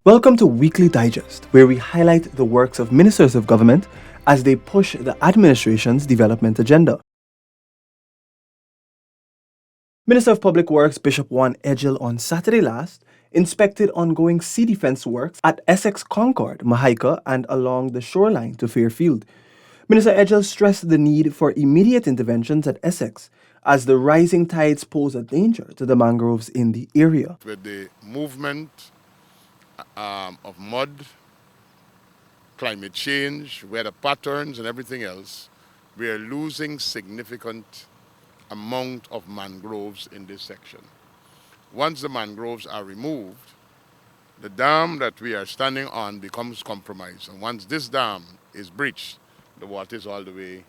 Welcome to Weekly Digest, where we highlight the works of ministers of government as they push the administration's development agenda. Minister of Public Works Bishop Juan Edgell on Saturday last inspected ongoing sea defense works at Essex Concord, Mahaika, and along the shoreline to Fairfield. Minister Edgell stressed the need for immediate interventions at Essex as the rising tides pose a danger to the mangroves in the area. With the movement of mud, climate change, weather patterns, and everything else, we are losing significant amount of mangroves in this section. Once the mangroves are removed, the dam that we are standing on becomes compromised. And once this dam is breached, the water is all the way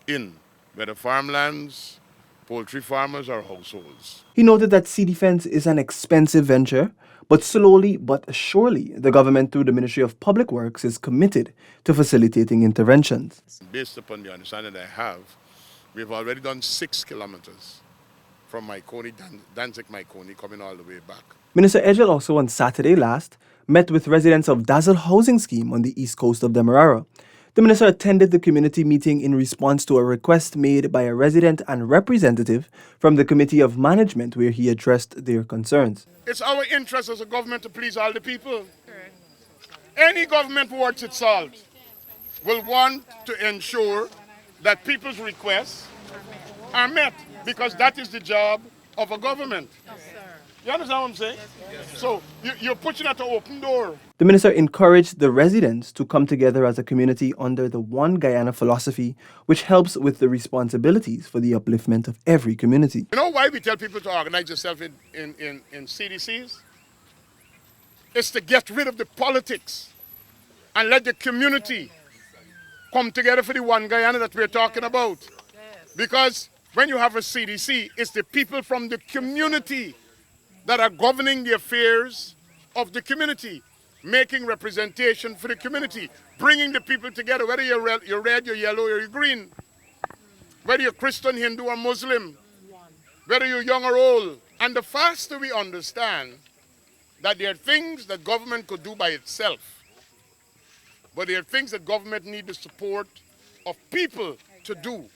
in, whether farmlands, poultry farmers, or households. He noted that sea defense is an expensive venture, but slowly but surely, the government through the Ministry of Public Works is committed to facilitating interventions. Based upon the understanding I have, we've already done 6 kilometers from Danzig-Maikoni coming all the way back. Minister Edgell also on Saturday last met with residents of Dazzle Housing Scheme on the east coast of Demerara. The minister attended the community meeting in response to a request made by a resident and representative from the Committee of Management where he addressed their concerns. It's our interest as a government to please all the people. Correct. Any government worth its salt will want to ensure that people's requests are met because that is the job of a government. Yes, sir. You understand what I'm saying? Yes, so you're pushing at an open door. The minister encouraged the residents to come together as a community under the One Guyana philosophy, which helps with the responsibilities for the upliftment of every community. You know why we tell people to organize themselves in CDCs? It's to get rid of the politics and let the community come together for the One Guyana that we're talking about. Because when you have a CDC, it's the people from the community that are governing the affairs of the community, making representation for the community, bringing the people together, whether you're red, you're yellow, or you're green, whether you're Christian, Hindu, or Muslim, whether you're young or old. And the faster we understand that there are things that government could do by itself, but there are things that government needs the support of people to do,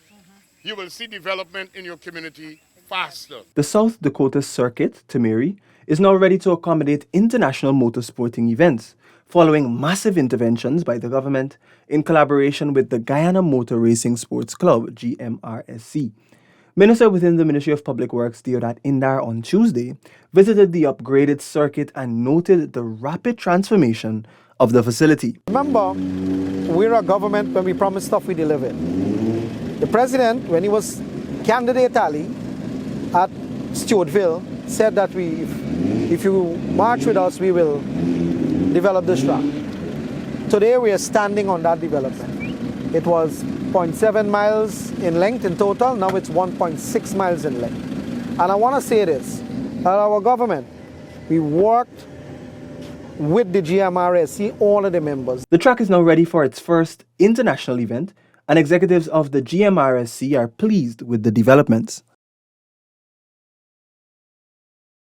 you will see development in your community faster. The South Dakota Circuit, Tamari, is now ready to accommodate international motorsporting events, following massive interventions by the government in collaboration with the Guyana Motor Racing Sports Club, GMRSC. Minister within the Ministry of Public Works, Deodat Indar, on Tuesday, visited the upgraded circuit and noted the rapid transformation of the facility. Remember, we're a government when we promise stuff, we deliver. The president, when he was candidate Ali at Stewartville, said that if you march with us, we will develop this track. Today we are standing on that development. It was 0.7 miles in length in total, now it's 1.6 miles in length. And I want to say this, that our government, we worked with the GMRSC, all of the members. The track is now ready for its first international event, and executives of the GMRSC are pleased with the developments.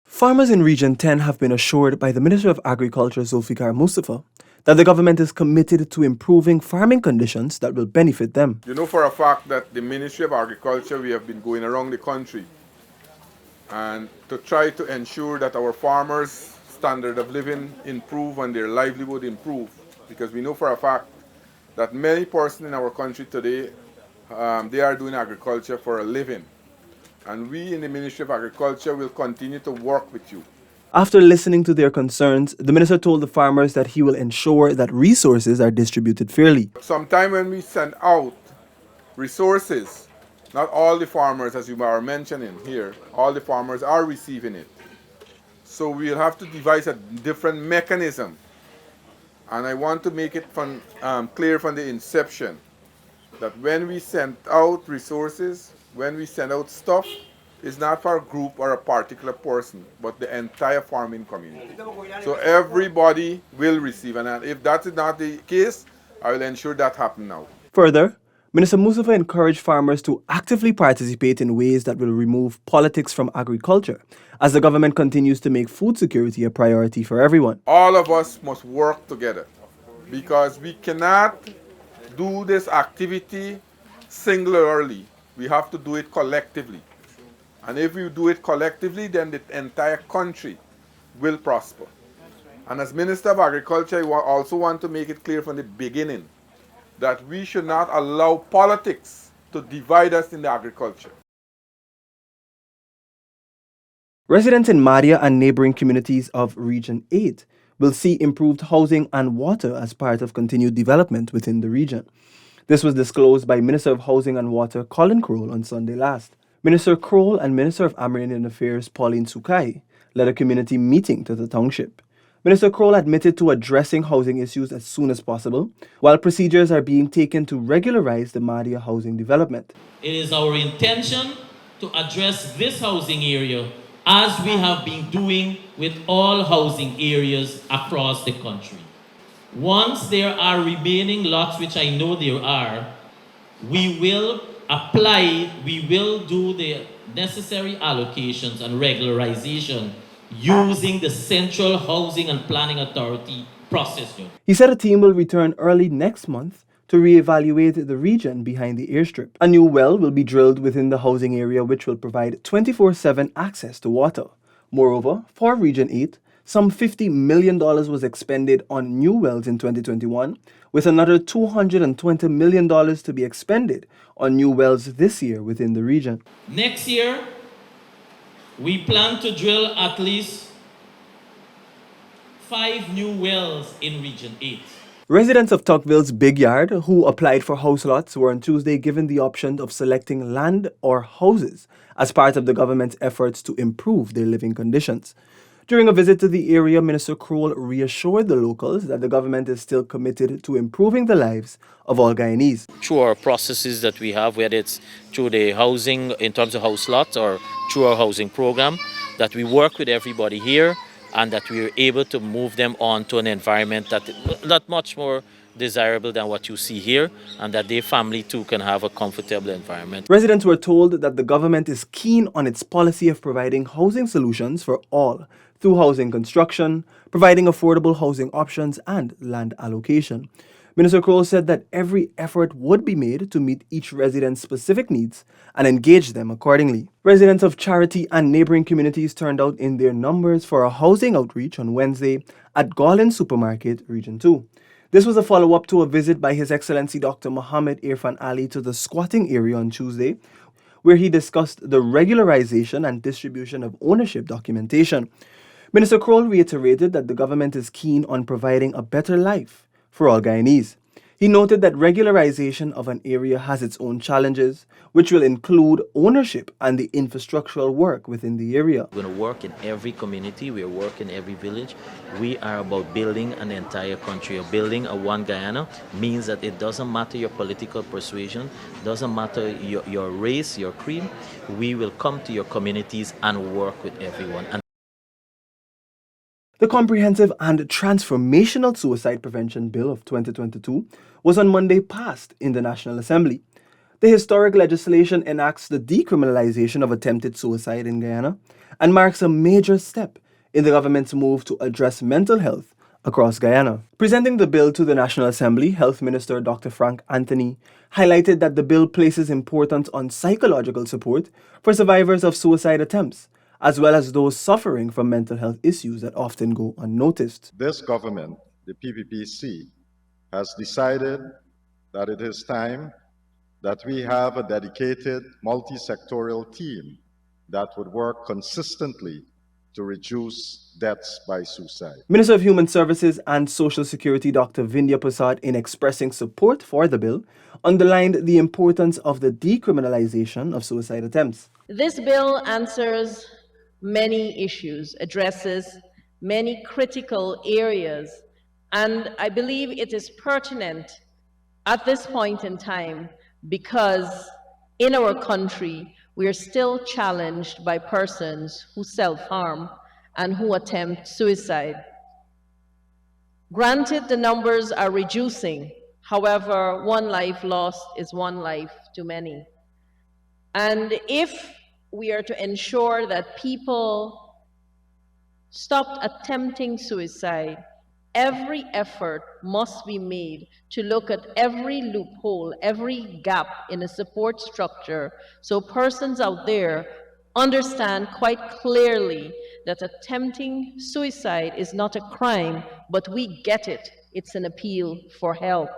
Farmers in Region 10 have been assured by the Minister of Agriculture, Zulfikar Mustafa, that the government is committed to improving farming conditions that will benefit them. You know for a fact that the Ministry of Agriculture, we have been going around the country and to try to ensure that our farmers' standard of living improve and their livelihood improve, because we know for a fact that many persons in our country today, they are doing agriculture for a living. And we in the Ministry of Agriculture will continue to work with you. After listening to their concerns, the minister told the farmers that he will ensure that resources are distributed fairly. Sometime when we send out resources, not all the farmers, as you are mentioning here, all the farmers are receiving it. So we'll have to devise a different mechanism. And I want to make it clear from the inception that when we send out resources, when we send out stuff, it's not for a group or a particular person, but the entire farming community. So everybody will receive, and if that is not the case, I will ensure that happens now. Further, Minister Mustafa encouraged farmers to actively participate in ways that will remove politics from agriculture, as the government continues to make food security a priority for everyone. All of us must work together because we cannot do this activity singularly. We have to do it collectively. And if we do it collectively, then the entire country will prosper. And as Minister of Agriculture, I also want to make it clear from the beginning that we should not allow politics to divide us in the agriculture. Residents in Madia and neighboring communities of Region 8 will see improved housing and water as part of continued development within the region. This was disclosed by Minister of Housing and Water Colin Crowell on Sunday last. Minister Crowell and Minister of Agrarian Affairs Pauline Sukai led a community meeting to the township. Minister Crowell admitted to addressing housing issues as soon as possible, while procedures are being taken to regularize the Madia housing development. It is our intention to address this housing area as we have been doing with all housing areas across the country. Once there are remaining lots, which I know there are, we will apply, we will do the necessary allocations and regularization using the Central Housing and Planning Authority procedure. He said a team will return early next month to reevaluate the region behind the airstrip. A new well will be drilled within the housing area, which will provide 24/7 access to water. Moreover, for Region 8, some $50 million was expended on new wells in 2021, with another $220 million to be expended on new wells this year within the region. Next year, we plan to drill at least 5 new wells in Region 8. Residents of Tuckville's Big Yard who applied for house lots were on Tuesday given the option of selecting land or houses as part of the government's efforts to improve their living conditions. During a visit to the area, Minister Crowell reassured the locals that the government is still committed to improving the lives of all Guyanese. Through our processes that we have, whether it's through the housing in terms of house lots or through our housing program, that we work with everybody here and that we are able to move them on to an environment that much more desirable than what you see here, and that their family too can have a comfortable environment. Residents were told that the government is keen on its policy of providing housing solutions for all through housing construction, providing affordable housing options, and land allocation. Minister Crowell said that every effort would be made to meet each resident's specific needs and engage them accordingly. Residents of Charity and neighboring communities turned out in their numbers for a housing outreach on Wednesday at Garland Supermarket, Region 2. This was a follow-up to a visit by His Excellency Dr. Mohammed Irfan Ali to the squatting area on Tuesday, where he discussed the regularization and distribution of ownership documentation. Minister Crowell reiterated that the government is keen on providing a better life for all Guyanese. He noted that regularization of an area has its own challenges, which will include ownership and the infrastructural work within the area. We're going to work in every community, we're working in every village. We are about building an entire country. Building a one Guyana means that it doesn't matter your political persuasion, doesn't matter your race, your creed. We will come to your communities and work with everyone. The Comprehensive and Transformational Suicide Prevention Bill of 2022 was on Monday passed in the National Assembly. The historic legislation enacts the decriminalization of attempted suicide in Guyana and marks a major step in the government's move to address mental health across Guyana. Presenting the bill to the National Assembly, Health Minister Dr. Frank Anthony highlighted that the bill places importance on psychological support for survivors of suicide attempts, as well as those suffering from mental health issues that often go unnoticed. This government, the PPPC, has decided that it is time that we have a dedicated multi-sectorial team that would work consistently to reduce deaths by suicide. Minister of Human Services and Social Security Dr. Vindhya Prasad, in expressing support for the bill, underlined the importance of the decriminalization of suicide attempts. This bill answers many issues, addresses many critical areas, and I believe it is pertinent at this point in time because in our country we are still challenged by persons who self-harm and who attempt suicide. Granted, the numbers are reducing, However, one life lost is one life too many. And if we are to ensure that people stopped attempting suicide, every effort must be made to look at every loophole, every gap in a support structure, so persons out there understand quite clearly that attempting suicide is not a crime, but we get it. It's an appeal for help.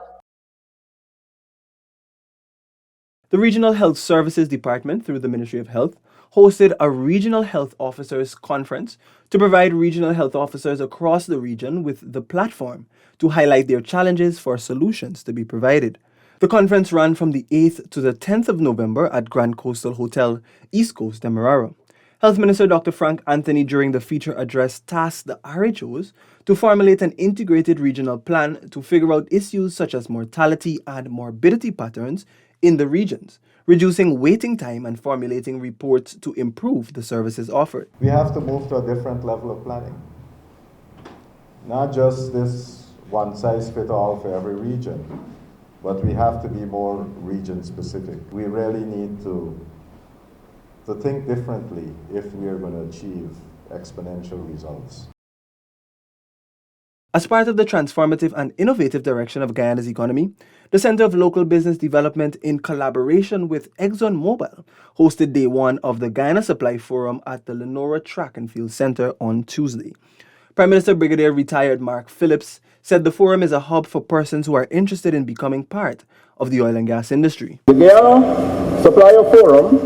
The Regional Health Services Department, through the Ministry of Health, hosted a Regional Health Officers Conference to provide regional health officers across the region with the platform to highlight their challenges for solutions to be provided. The conference ran from the 8th to the 10th of November at Grand Coastal Hotel, East Coast, Demerara. Health Minister Dr. Frank Anthony, during the feature address, tasked the RHOs to formulate an integrated regional plan to figure out issues such as mortality and morbidity patterns in the regions, reducing waiting time and formulating reports to improve the services offered. We have to move to a different level of planning. Not just this one size fits all for every region, but we have to be more region specific. We really need to think differently if we are going to achieve exponential results. As part of the transformative and innovative direction of Guyana's economy, the Center of Local Business Development, in collaboration with ExxonMobil, hosted day one of the Guyana Supply Forum at the Lenora Track and Field Center on Tuesday. Prime Minister Brigadier Retired Mark Phillips said the forum is a hub for persons who are interested in becoming part of the oil and gas industry. The Guyana Supplier Forum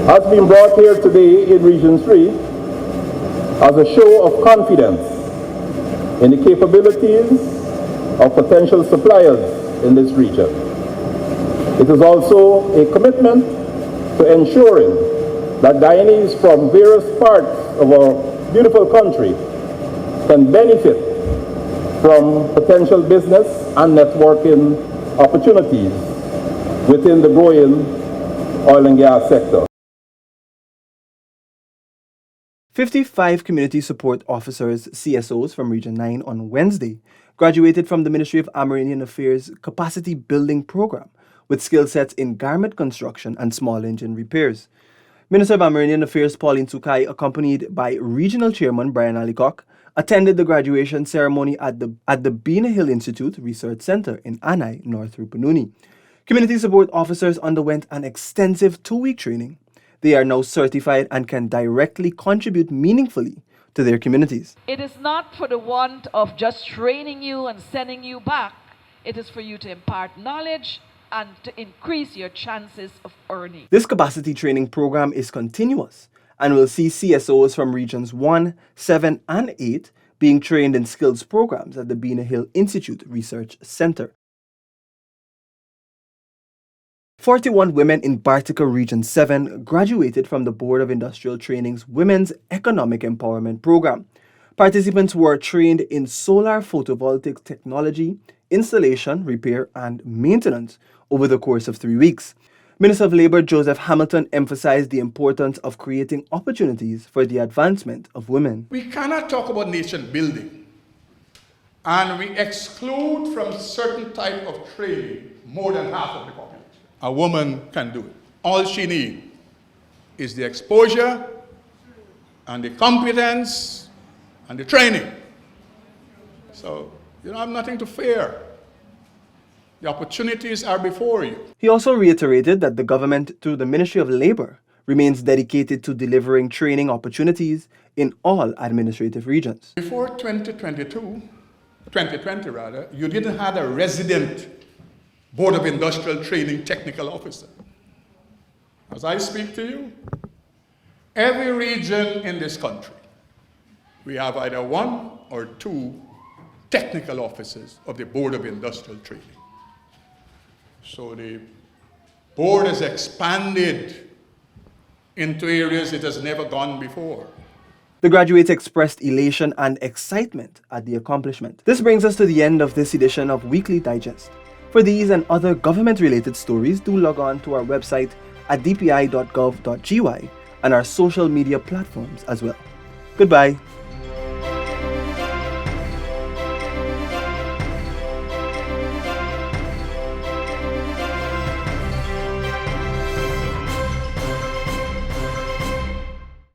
has been brought here today in Region 3 as a show of confidence in the capabilities of potential suppliers in this region. It is also a commitment to ensuring that Guyanese from various parts of our beautiful country can benefit from potential business and networking opportunities within the growing oil and gas sector. 55 community support officers, CSOs from Region 9 on Wednesday graduated from the Ministry of Amerindian Affairs Capacity Building Program with skill sets in garment construction and small engine repairs. Minister of Amerindian Affairs Pauline Sukai, accompanied by Regional Chairman Brian Alicock, attended the graduation ceremony at the Bena Hill Institute Research Center in Anai, North Rupununi. Community support officers underwent an extensive 2-week training. They are now certified and can directly contribute meaningfully to their communities. It is not for the want of just training you and sending you back. It is for you to impart knowledge and to increase your chances of earning. This capacity training program is continuous and will see CSOs from Regions 1, 7, and 8 being trained in skills programs at the Bena Hill Institute Research Center. 41 women in Bartica Region 7 graduated from the Board of Industrial Training's Women's Economic Empowerment Program. Participants were trained in solar photovoltaic technology, installation, repair, and maintenance over the course of 3 weeks. Minister of Labour Joseph Hamilton emphasized the importance of creating opportunities for the advancement of women. We cannot talk about nation building and we exclude from certain type of training more than half of the population. A woman can do it. All she needs is the exposure and the competence and the training. So you don't have nothing to fear. The opportunities are before you. He also reiterated that the government, through the Ministry of Labour, remains dedicated to delivering training opportunities in all administrative regions. Before 2020 rather, you didn't have a resident Board of Industrial Training Technical Officer. As I speak to you, every region in this country, we have either 1 or 2 technical officers of the Board of Industrial Training. So the board has expanded into areas it has never gone before. The graduates expressed elation and excitement at the accomplishment. This brings us to the end of this edition of Weekly Digest. For these and other government-related stories, do log on to our website at dpi.gov.gy and our social media platforms as well. Goodbye.